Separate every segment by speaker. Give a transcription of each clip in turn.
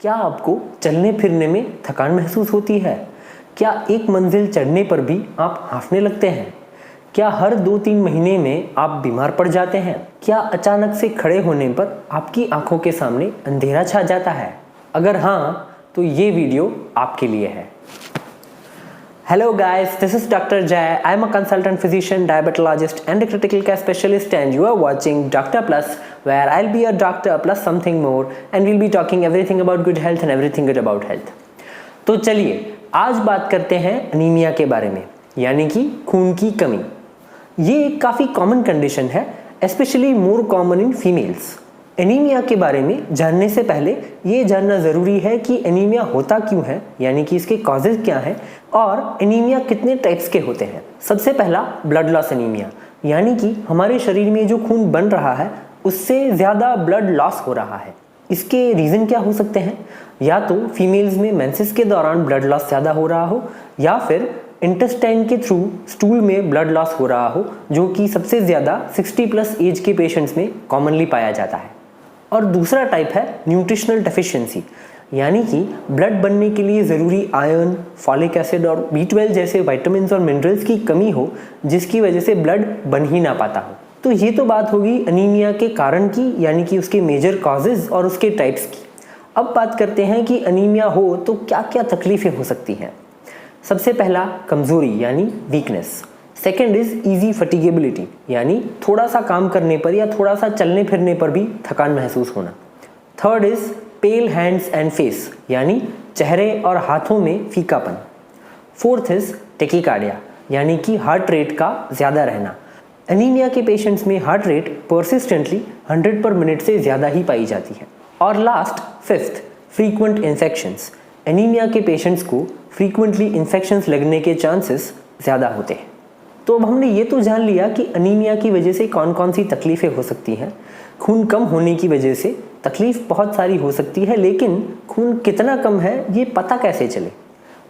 Speaker 1: क्या आपको चलने फिरने में थकान महसूस होती है? क्या एक मंजिल चढ़ने पर भी आप हांफने लगते हैं? क्या हर 2-3 महीने में आप बीमार पड़ जाते हैं? क्या अचानक से खड़े होने पर आपकी आंखों के सामने अंधेरा छा जाता है? अगर हाँ, तो ये वीडियो आपके लिए है। Hello guys, this is Dr. Jay. I am a consultant physician, diabetologist and a critical care specialist, and you are watching Doctor Plus, where I'll be a doctor plus something more and we'll be talking everything about good health and everything good about health. तो चलिए आज बात करते हैं anaemia के बारे में, यानी कि खून की कमी। ये एक काफ़ी कॉमन कंडीशन है, specially more common in females. Anaemia के बारे में जानने से पहले ये जानना ज़रूरी है कि एनीमिया होता क्यों है, यानी कि इसके कॉजेज़ क्या हैं और एनीमिया कितने टाइप्स के होते हैं। सबसे पहला ब्लड लॉस एनीमिया, यानी कि हमारे शरीर में जो खून बन रहा है उससे ज़्यादा ब्लड लॉस हो रहा है। इसके रीज़न क्या हो सकते हैं? या तो फीमेल्स में मेंसेस के दौरान ब्लड लॉस ज़्यादा हो रहा हो, या फिर इंटेस्टाइन के थ्रू स्टूल में ब्लड लॉस हो रहा हो, जो कि सबसे ज़्यादा 60+ एज के पेशेंट्स में कॉमनली पाया जाता है। और दूसरा टाइप है न्यूट्रिशनल डेफिशिएंसी, यानी कि ब्लड बनने के लिए ज़रूरी आयरन, फॉलिक एसिड और B12 जैसे विटामिन्स और मिनरल्स की कमी हो, जिसकी वजह से ब्लड बन ही ना पाता हो। तो ये तो बात होगी अनीमिया के कारण की, यानी कि उसके मेजर कॉजेज़ और उसके टाइप्स की। अब बात करते हैं कि अनीमिया हो तो क्या क्या तकलीफ़ें हो सकती हैं। सबसे पहला कमज़ोरी यानी वीकनेस। सेकेंड इज़ ईजी फटीगेबिलिटी, यानी थोड़ा सा काम करने पर या थोड़ा सा चलने फिरने पर भी थकान महसूस होना। Third is pale hands and face, यानी चेहरे और हाथों में फीकापन। फोर्थ इज़ टेकिकार्डिया, यानी कि हार्ट रेट का ज़्यादा रहना। एनीमिया के पेशेंट्स में हार्ट रेट परसिस्टेंटली 100 पर मिनट से ज़्यादा ही पाई जाती है। और last fifth, frequent infections. Anaemia के पेशेंट्स को फ्रीक्वेंटली इन्फेक्शंस लगने के चांसेस ज़्यादा होते हैं। तो अब हमने ये तो जान लिया कि अनीमिया की वजह से कौन कौन सी तकलीफ़ें हो सकती हैं। खून कम होने की वजह से तकलीफ़ बहुत सारी हो सकती है, लेकिन खून कितना कम है ये पता कैसे चले?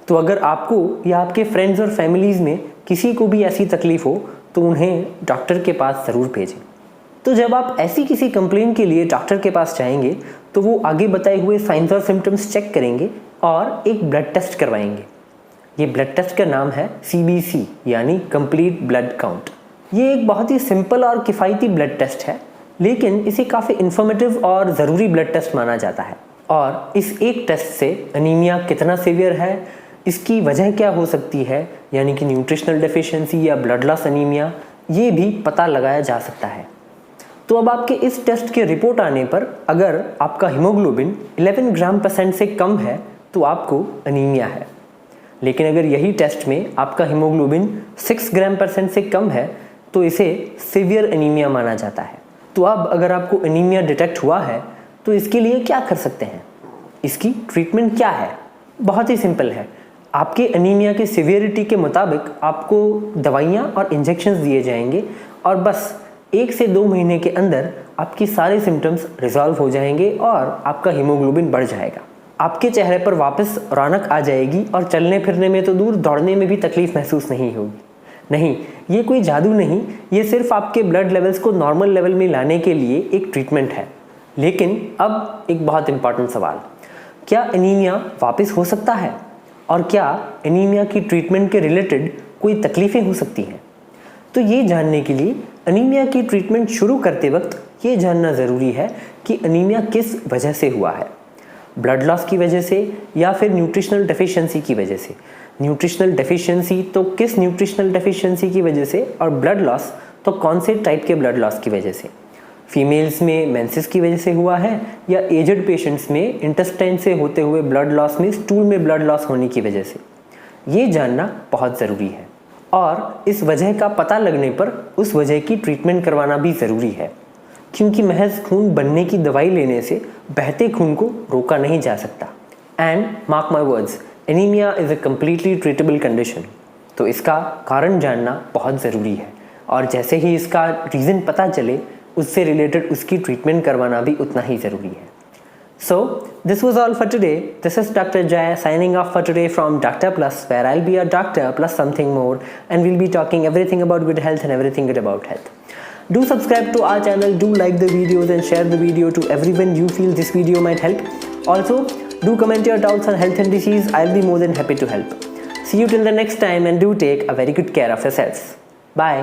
Speaker 1: तो अगर आपको या आपके फ्रेंड्स और फैमिलीज़ में किसी को भी ऐसी तकलीफ़ हो तो उन्हें डॉक्टर के पास ज़रूर भेजें। तो जब आप ऐसी किसी कंप्लेंट के लिए डॉक्टर के पास जाएंगे तो वो आगे बताए हुए साइंस और सिम्टम्स चेक करेंगे और एक ब्लड टेस्ट करवाएंगे। ये ब्लड टेस्ट का नाम है CBC, यानी कंप्लीट ब्लड काउंट। ये एक बहुत ही सिंपल और किफ़ायती ब्लड टेस्ट है, लेकिन इसे काफ़ी इन्फॉर्मेटिव और ज़रूरी ब्लड टेस्ट माना जाता है। और इस एक टेस्ट से अनीमिया कितना सीवियर है, इसकी वजह क्या हो सकती है, यानी कि न्यूट्रिशनल डेफिशिएंसी या ब्लड लॉस अनीमिया, ये भी पता लगाया जा सकता है। तो अब आपके इस टेस्ट के रिपोर्ट आने पर अगर आपका हीमोग्लोबिन 11 ग्राम% से कम है तो आपको अनीमिया है। लेकिन अगर यही टेस्ट में आपका हीमोग्लोबिन 6 ग्राम% से कम है तो इसे सीवियर एनीमिया माना जाता है। तो अब अगर आपको एनीमिया डिटेक्ट हुआ है तो इसके लिए क्या कर सकते हैं? इसकी ट्रीटमेंट क्या है? बहुत ही सिंपल है। आपके एनीमिया की सीवियरिटी के मुताबिक आपको दवाइयाँ और इंजेक्शंस दिए जाएंगे और बस 1 से 2 महीने के अंदर आपकी सारे सिम्टम्स रिजॉल्व हो जाएंगे और आपका हीमोग्लोबिन बढ़ जाएगा। आपके चेहरे पर वापस रौनक आ जाएगी और चलने फिरने में तो दूर, दौड़ने में भी तकलीफ महसूस नहीं होगी। नहीं, ये कोई जादू नहीं, ये सिर्फ आपके ब्लड लेवल्स को नॉर्मल लेवल में लाने के लिए एक ट्रीटमेंट है। लेकिन अब एक बहुत इंपॉर्टेंट सवाल, क्या एनीमिया वापस हो सकता है? और क्या एनीमिया की ट्रीटमेंट के रिलेटेड कोई तकलीफ़ें हो सकती हैं? तो ये जानने के लिए एनीमिया की ट्रीटमेंट शुरू करते वक्त ये जानना ज़रूरी है कि एनीमिया किस वजह से हुआ है। ब्लड लॉस की वजह से या फिर न्यूट्रिशनल डेफिशिएंसी की वजह से। न्यूट्रिशनल डेफिशिएंसी तो किस न्यूट्रिशनल डेफिशिएंसी की वजह से, और ब्लड लॉस तो कौन से टाइप के ब्लड लॉस की वजह से। फीमेल्स में मेंसेस की वजह से हुआ है या एजड पेशेंट्स में इंटेस्टाइन से होते हुए ब्लड लॉस में स्टूल में ब्लड लॉस होने की वजह से। ये जानना बहुत ज़रूरी है और इस वजह का पता लगने पर उस वजह की ट्रीटमेंट करवाना भी ज़रूरी है, क्योंकि महज खून बनने की दवाई लेने से बहते खून को रोका नहीं जा सकता। And mark my words, anaemia is a completely treatable condition. तो इसका कारण जानना बहुत ज़रूरी है और जैसे ही इसका रीज़न पता चले उससे रिलेटेड उसकी ट्रीटमेंट करवाना भी उतना ही ज़रूरी है। So, this was all for today. This is Dr. Jay signing off for today from Doctor Plus, where I'll be a doctor plus something more, and we'll be talking everything about good health and everything good about health. Do subscribe to our channel, do like the videos and share the video to everyone you feel this video might help. Also, Do comment your doubts on health and disease. I'll be more than happy to help. See you till the next time and do take a very good care of yourselves. Bye.